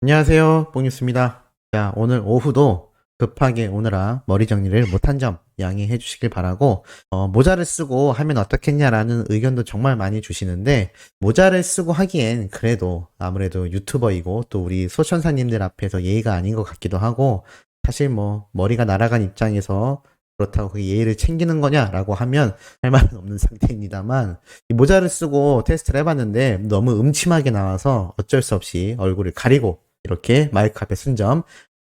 안녕하세요, 뽕뉴스입니다. 자, 오늘 오후도 급하게 오느라 머리 정리를 못한 점 양해해 주시길 바라고, 모자를 쓰고 하면 어떻겠냐라는 의견도 정말 많이 주시는데, 모자를 쓰고 하기엔 그래도 아무래도 유튜버이고 또 우리 소천사님들 앞에서 예의가 아닌 것 같기도 하고, 사실 뭐 머리가 날아간 입장에서 그렇다고 그 예의를 챙기는 거냐라고 하면 할 말은 없는 상태입니다만, 이 모자를 쓰고 테스트를 해봤는데 너무 음침하게 나와서 어쩔 수 없이 얼굴을 가리고 이렇게 마이크 앞에 쓴 점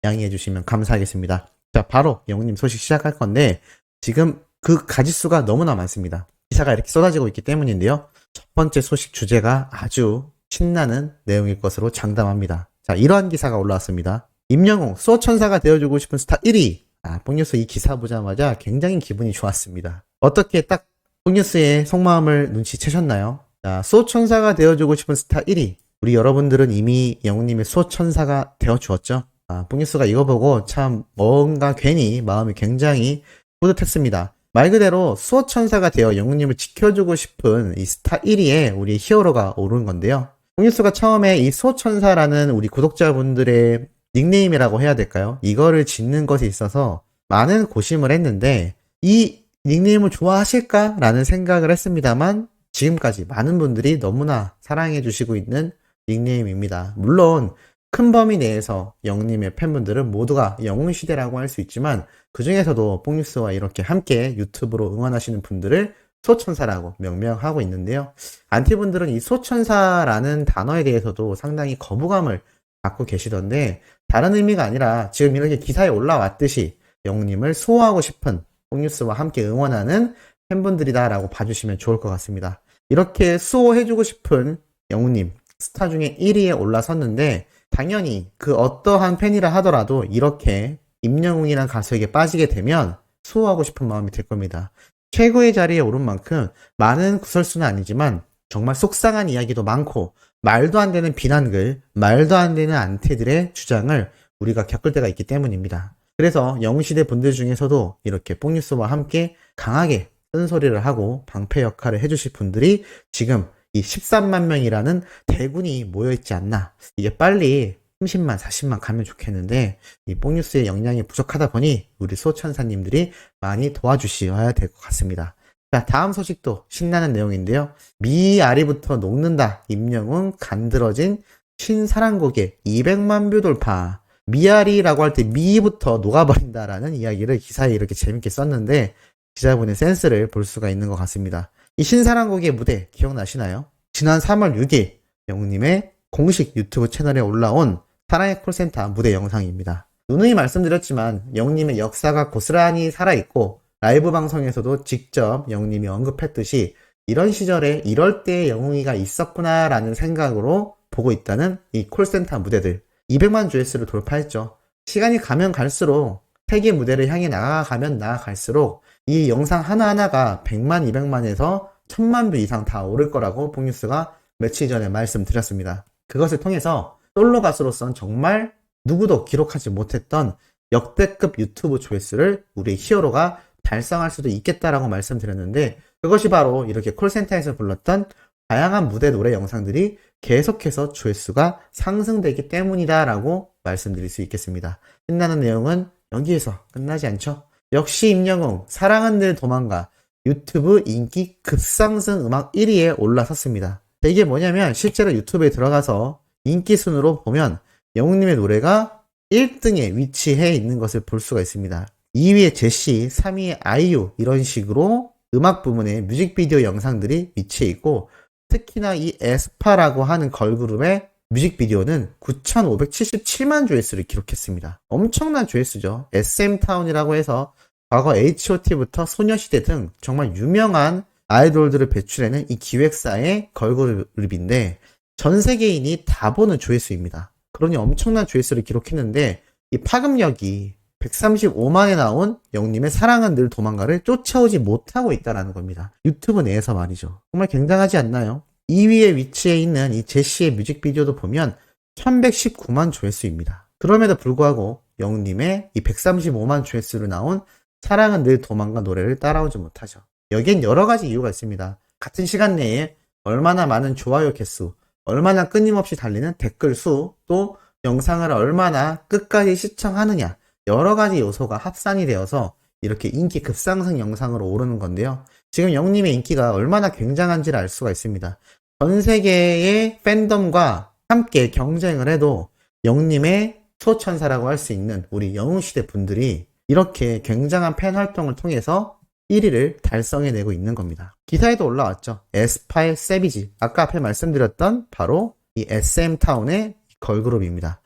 양해해 주시면 감사하겠습니다. 자, 바로 영웅님 소식 시작할 건데, 지금 그 가지수가 너무나 많습니다. 기사가 이렇게 쏟아지고 있기 때문인데요. 첫 번째 소식 주제가 아주 신나는 내용일 것으로 장담합니다. 자, 이러한 기사가 올라왔습니다. 임영웅 수호천사가 되어주고 싶은 스타 1위. 뽕뉴스 이 기사 보자마자 굉장히 기분이 좋았습니다. 어떻게 딱 뽕뉴스의 속마음을 눈치채셨나요? 자, 수호천사가 되어주고 싶은 스타 1위. 우리 여러분들은 이미 영웅님의 수호천사가 되어주었죠? 뽕뉴스가 이거 보고 참 뭔가 괜히 마음이 굉장히 뿌듯했습니다. 말 그대로 수호천사가 되어 영웅님을 지켜주고 싶은 이 스타 1위에 우리 히어로가 오른 건데요. 뽕뉴스가 처음에 이 수호천사라는 우리 구독자분들의 닉네임이라고 해야 될까요? 이거를 짓는 것에 있어서 많은 고심을 했는데 이 닉네임을 좋아하실까라는 생각을 했습니다만 지금까지 많은 분들이 너무나 사랑해 주시고 있는 닉네임입니다. 물론 큰 범위 내에서 영웅님의 팬분들은 모두가 영웅시대라고 할 수 있지만 그 중에서도 뽕뉴스와 이렇게 함께 유튜브로 응원하시는 분들을 소천사라고 명명하고 있는데요. 안티분들은 이 소천사라는 단어에 대해서도 상당히 거부감을 갖고 계시던데 다른 의미가 아니라 지금 이렇게 기사에 올라왔듯이 영웅님을 수호하고 싶은 뽕뉴스와 함께 응원하는 팬분들이다라고 봐주시면 좋을 것 같습니다. 이렇게 수호해주고 싶은 영웅님 스타 중에 1위에 올라섰는데 당연히 그 어떠한 팬이라 하더라도 이렇게 임영웅이란 가수에게 빠지게 되면 수호하고 싶은 마음이 들 겁니다. 최고의 자리에 오른 만큼 많은 구설수는 아니지만 정말 속상한 이야기도 많고 말도 안 되는 비난글, 말도 안 되는 안티들의 주장을 우리가 겪을 때가 있기 때문입니다. 그래서 영웅시대 분들 중에서도 이렇게 뽕뉴스와 함께 강하게 쓴소리를 하고 방패 역할을 해주실 분들이 지금 이 13만 명이라는 대군이 모여있지 않나. 이게 빨리 30만, 40만 가면 좋겠는데 이 뽕뉴스의 역량이 부족하다 보니 우리 소천사님들이 많이 도와주셔야 될 것 같습니다. 자, 다음 소식도 신나는 내용인데요. 미아리부터 녹는다. 임영웅 간드러진 신사랑곡에 200만 뷰 돌파. 미아리라고 할 때 미부터 녹아버린다라는 이야기를 기사에 이렇게 재밌게 썼는데 기자분의 센스를 볼 수가 있는 것 같습니다. 이 신사랑곡의 무대 기억나시나요? 지난 3월 6일 영웅님의 공식 유튜브 채널에 올라온 사랑의 콜센터 무대 영상입니다. 누누이 말씀드렸지만 영웅님의 역사가 고스란히 살아있고 라이브 방송에서도 직접 영웅님이 언급했듯이 이런 시절에 이럴 때의 영웅이가 있었구나 라는 생각으로 보고 있다는 이 콜센터 무대들 200만 조회수를 돌파했죠. 시간이 가면 갈수록 세계 무대를 향해 나아가면 나아갈수록 이 영상 하나하나가 100만, 200만에서 1000만 뷰 이상 다 오를 거라고 뽕뉴스가 며칠 전에 말씀드렸습니다. 그것을 통해서 솔로 가수로선 정말 누구도 기록하지 못했던 역대급 유튜브 조회수를 우리 히어로가 달성할 수도 있겠다라고 말씀드렸는데 그것이 바로 이렇게 콜센터에서 불렀던 다양한 무대 노래 영상들이 계속해서 조회수가 상승되기 때문이다라고 말씀드릴 수 있겠습니다. 신나는 내용은 여기에서 끝나지 않죠? 역시 임영웅 사랑은 늘 도망가 유튜브 인기 급상승 음악 1위에 올라섰습니다. 이게 뭐냐면 실제로 유튜브에 들어가서 인기 순으로 보면 영웅님의 노래가 1등에 위치해 있는 것을 볼 수가 있습니다. 2위에 제시, 3위에 아이유 이런 식으로 음악 부문에 뮤직비디오 영상들이 위치해 있고 특히나 이 에스파라고 하는 걸그룹의 뮤직비디오는 9,577만 조회수를 기록했습니다. 엄청난 조회수죠. SM타운이라고 해서 과거 H.O.T부터 소녀시대 등 정말 유명한 아이돌들을 배출해낸 이 기획사의 걸그룹인데 전 세계인이 다 보는 조회수입니다. 그러니 엄청난 조회수를 기록했는데 이 파급력이 135만에 나온 영웅님의 사랑은 늘 도망가를 쫓아오지 못하고 있다는 겁니다. 유튜브 내에서 말이죠. 정말 굉장하지 않나요? 2위에 위치해 있는 이 제시의 뮤직비디오도 보면 1119만 조회수입니다. 그럼에도 불구하고 영웅님의 이 135만 조회수로 나온 사랑은 늘 도망가 노래를 따라오지 못하죠. 여기엔 여러 가지 이유가 있습니다. 같은 시간 내에 얼마나 많은 좋아요 개수, 얼마나 끊임없이 달리는 댓글 수, 또 영상을 얼마나 끝까지 시청하느냐, 여러 가지 요소가 합산이 되어서 이렇게 인기 급상승 영상으로 오르는 건데요. 지금 영님의 인기가 얼마나 굉장한지를 알 수가 있습니다. 전 세계의 팬덤과 함께 경쟁을 해도 영님의 소천사라고 할 수 있는 우리 영웅시대 분들이 이렇게 굉장한 팬 활동을 통해서 1위를 달성해내고 있는 겁니다. 기사에도 올라왔죠. 에스파의 세비지. 아까 앞에 말씀드렸던 바로 이 SM타운의 걸그룹입니다.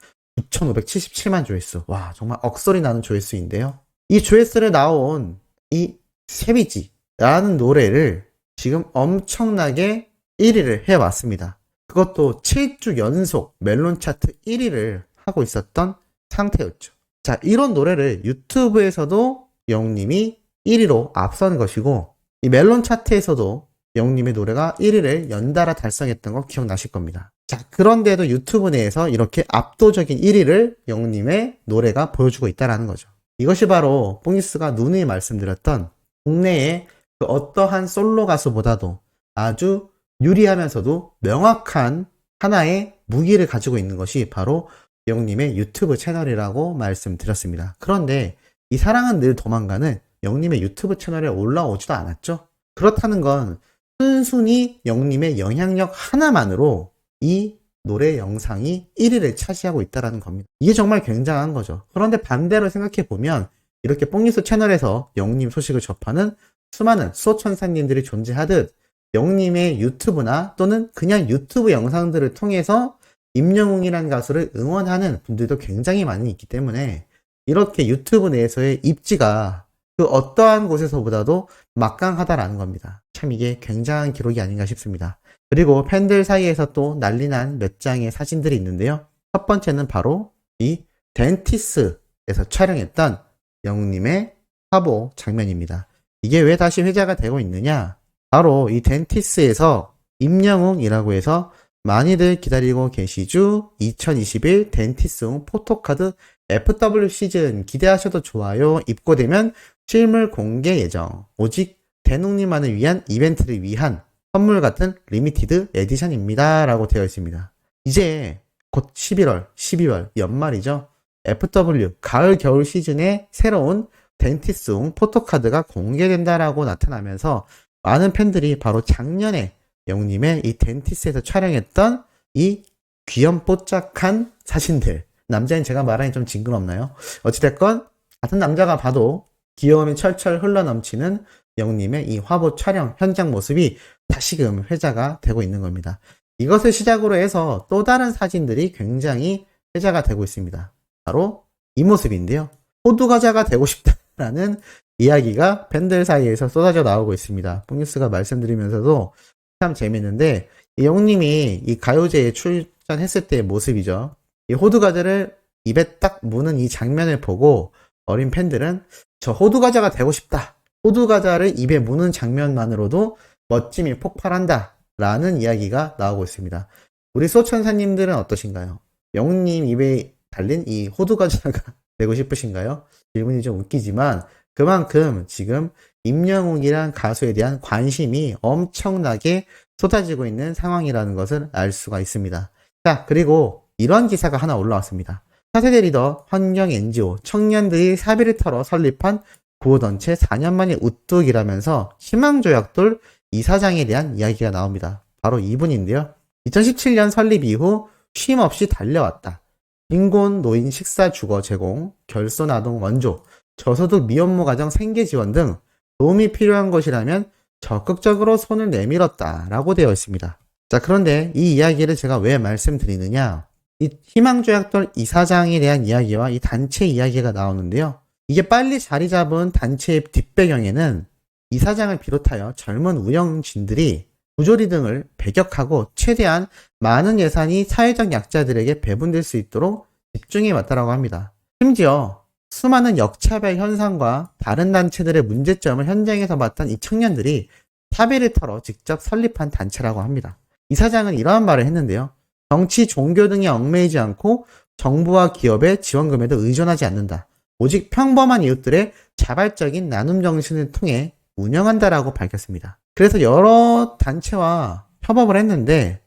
9,577만 조회수. 와, 정말 억소리 나는 조회수인데요. 이 조회수를 나온 이 세비지라는 노래를 지금 엄청나게 1위를 해왔습니다. 그것도 7주 연속 멜론 차트 1위를 하고 있었던 상태였죠. 자, 이런 노래를 유튜브에서도 영님이 1위로 앞선 것이고, 이 멜론 차트에서도 영님의 노래가 1위를 연달아 달성했던 거 기억나실 겁니다. 자, 그런데도 유튜브 내에서 이렇게 압도적인 1위를 영님의 노래가 보여주고 있다는 거죠. 이것이 바로 뽕이스가 누누이 말씀드렸던 국내의 그 어떠한 솔로 가수보다도 아주 유리하면서도 명확한 하나의 무기를 가지고 있는 것이 바로 영님의 유튜브 채널이라고 말씀드렸습니다. 그런데 이 사랑은 늘 도망가는 영님의 유튜브 채널에 올라오지도 않았죠. 그렇다는 건 순순히 영님의 영향력 하나만으로 이 노래 영상이 1위를 차지하고 있다는 겁니다. 이게 정말 굉장한 거죠. 그런데 반대로 생각해보면 이렇게 뽕니스 채널에서 영님 소식을 접하는 수많은 수호천사님들이 존재하듯 영님의 유튜브나 또는 그냥 유튜브 영상들을 통해서 임영웅이라는 가수를 응원하는 분들도 굉장히 많이 있기 때문에 이렇게 유튜브 내에서의 입지가 그 어떠한 곳에서보다도 막강하다라는 겁니다. 참 이게 굉장한 기록이 아닌가 싶습니다. 그리고 팬들 사이에서 또 난리난 몇 장의 사진들이 있는데요. 첫 번째는 바로 이 덴티스에서 촬영했던 영웅님의 화보 장면입니다. 이게 왜 다시 회자가 되고 있느냐? 바로 이 덴티스에서 임영웅이라고 해서 많이들 기다리고 계시죠? 2021 덴티스웅 포토카드 FW 시즌 기대하셔도 좋아요. 입고되면 실물 공개 예정. 오직 대농님만을 위한 이벤트를 위한 선물 같은 리미티드 에디션입니다. 라고 되어 있습니다. 이제 곧 11월, 12월 연말이죠. FW 가을 겨울 시즌에 새로운 덴티스웅 포토카드가 공개된다라고 나타나면서 많은 팬들이 바로 작년에 영님의 이 덴티스에서 촬영했던 이 귀염뽀짝한 사진들, 남자인 제가 말하니 좀 징그럽나요? 어찌됐건 같은 남자가 봐도 귀여움이 철철 흘러넘치는 영님의 이 화보 촬영 현장 모습이 다시금 회자가 되고 있는 겁니다. 이것을 시작으로 해서 또 다른 사진들이 굉장히 회자가 되고 있습니다. 바로 이 모습인데요. 호두과자가 되고 싶다라는 이야기가 팬들 사이에서 쏟아져 나오고 있습니다. 뽕뉴스가 말씀드리면서도 참 재밌는데 이 영님이 이 가요제에 출전했을 때의 모습이죠. 이 호두과자를 입에 딱 무는 이 장면을 보고 어린 팬들은 저 호두과자가 되고 싶다. 호두과자를 입에 무는 장면만으로도 멋짐이 폭발한다. 라는 이야기가 나오고 있습니다. 우리 소천사님들은 어떠신가요? 영님 입에 달린 이 호두과자가 되고 싶으신가요? 질문이 좀 웃기지만 그만큼 지금 임영웅이란 가수에 대한 관심이 엄청나게 쏟아지고 있는 상황이라는 것을 알 수가 있습니다. 자, 그리고 이런 기사가 하나 올라왔습니다. 차세대 리더 환경 NGO 청년들이 사비를 털어 설립한 구호단체 4년 만에 우뚝이라면서 희망조약돌 이사장에 대한 이야기가 나옵니다. 바로 이분인데요. 2017년 설립 이후 쉼 없이 달려왔다. 빈곤 노인 식사 주거 제공, 결손 아동 원조, 저소득 미혼모 가정 생계 지원 등 도움이 필요한 것이라면 적극적으로 손을 내밀었다 라고 되어 있습니다. 자, 그런데 이 이야기를 제가 왜 말씀드리느냐, 이 희망조약돌 이사장에 대한 이야기와 이 단체 이야기가 나오는데요. 이게 빨리 자리 잡은 단체의 뒷배경에는 이사장을 비롯하여 젊은 운영진들이 부조리 등을 배격하고 최대한 많은 예산이 사회적 약자들에게 배분될 수 있도록 집중해 왔다고 합니다. 심지어 수많은 역차별 현상과 다른 단체들의 문제점을 현장에서 봤던 이 청년들이 사비를 털어 직접 설립한 단체라고 합니다. 이사장은 이러한 말을 했는데요. 정치, 종교 등에 얽매이지 않고 정부와 기업의 지원금에도 의존하지 않는다. 오직 평범한 이웃들의 자발적인 나눔 정신을 통해 운영한다라고 밝혔습니다. 그래서 여러 단체와 협업을 했는데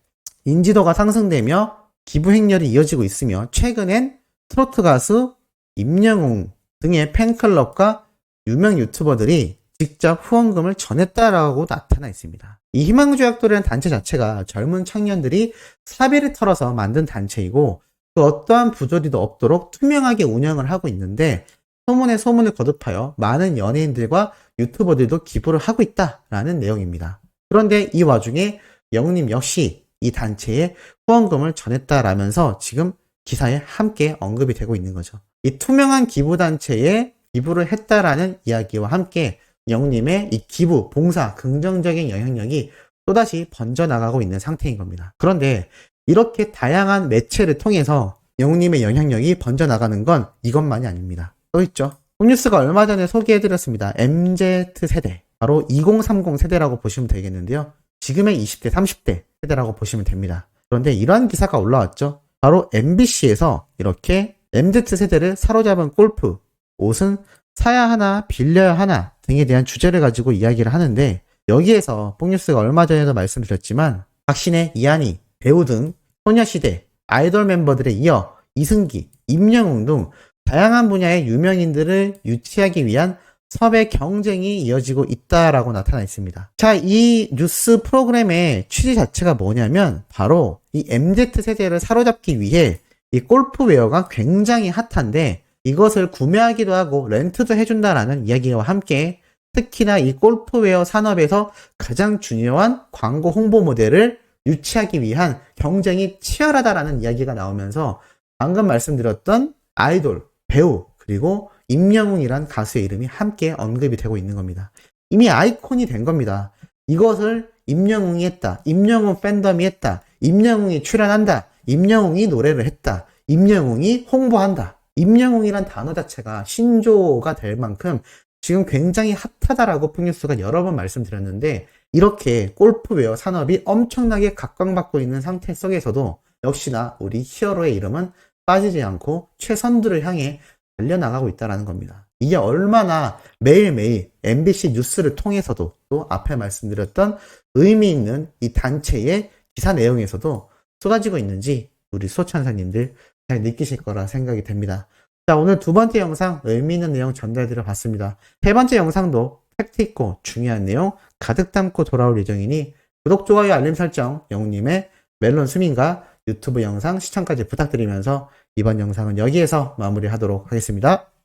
인지도가 상승되며 기부 행렬이 이어지고 있으며 최근엔 트로트 가수 임영웅 등의 팬클럽과 유명 유튜버들이 직접 후원금을 전했다라고 나타나 있습니다. 이 희망조약도라는 단체 자체가 젊은 청년들이 사비를 털어서 만든 단체이고 그 어떠한 부조리도 없도록 투명하게 운영을 하고 있는데 소문에 소문을 거듭하여 많은 연예인들과 유튜버들도 기부를 하고 있다라는 내용입니다. 그런데 이 와중에 영님 역시 이 단체에 후원금을 전했다라면서 지금 기사에 함께 언급이 되고 있는 거죠. 이 투명한 기부단체에 기부를 했다라는 이야기와 함께 영님의 이 기부, 봉사, 긍정적인 영향력이 또다시 번져나가고 있는 상태인 겁니다. 그런데 이렇게 다양한 매체를 통해서 영님의 영향력이 번져나가는 건 이것만이 아닙니다. 또 있죠. 홈뉴스가 얼마 전에 소개해드렸습니다. MZ세대, 바로 2030 세대라고 보시면 되겠는데요. 지금의 20대, 30대 세대라고 보시면 됩니다. 그런데 이러한 기사가 올라왔죠. 바로 MBC에서 이렇게 MZ세대를 사로잡은 골프, 옷은 사야 하나 빌려야 하나 등에 대한 주제를 가지고 이야기를 하는데 여기에서 뽕뉴스가 얼마 전에도 말씀드렸지만 박신혜, 이한희, 배우 등 소녀시대, 아이돌 멤버들에 이어 이승기, 임영웅 등 다양한 분야의 유명인들을 유치하기 위한 섭외 경쟁이 이어지고 있다라고 나타나 있습니다. 자, 이 뉴스 프로그램의 취지 자체가 뭐냐면 바로 이 MZ세대를 사로잡기 위해 이 골프웨어가 굉장히 핫한데 이것을 구매하기도 하고 렌트도 해준다라는 이야기와 함께 특히나 이 골프웨어 산업에서 가장 중요한 광고 홍보 모델을 유치하기 위한 경쟁이 치열하다라는 이야기가 나오면서 방금 말씀드렸던 아이돌, 배우, 그리고 임영웅이란 가수의 이름이 함께 언급이 되고 있는 겁니다. 이미 아이콘이 된 겁니다. 이것을 임영웅이 했다. 임영웅 팬덤이 했다. 임영웅이 출연한다. 임영웅이 노래를 했다. 임영웅이 홍보한다. 임영웅이란 단어 자체가 신조어가 될 만큼 지금 굉장히 핫하다라고 풍뉴스가 여러 번 말씀드렸는데 이렇게 골프웨어 산업이 엄청나게 각광받고 있는 상태 속에서도 역시나 우리 히어로의 이름은 빠지지 않고 최선두를 향해 달려나가고 있다는 겁니다. 이게 얼마나 매일매일 MBC 뉴스를 통해서도 또 앞에 말씀드렸던 의미 있는 이 단체의 기사 내용에서도 쏟아지고 있는지 우리 수호천사님들 잘 느끼실 거라 생각이 됩니다. 자, 오늘 두 번째 영상 의미 있는 내용 전달드려 봤습니다. 세 번째 영상도 팩트 있고 중요한 내용 가득 담고 돌아올 예정이니 구독, 좋아요, 알림 설정, 영웅님의 멜론 수민과 유튜브 영상 시청까지 부탁드리면서 이번 영상은 여기에서 마무리하도록 하겠습니다.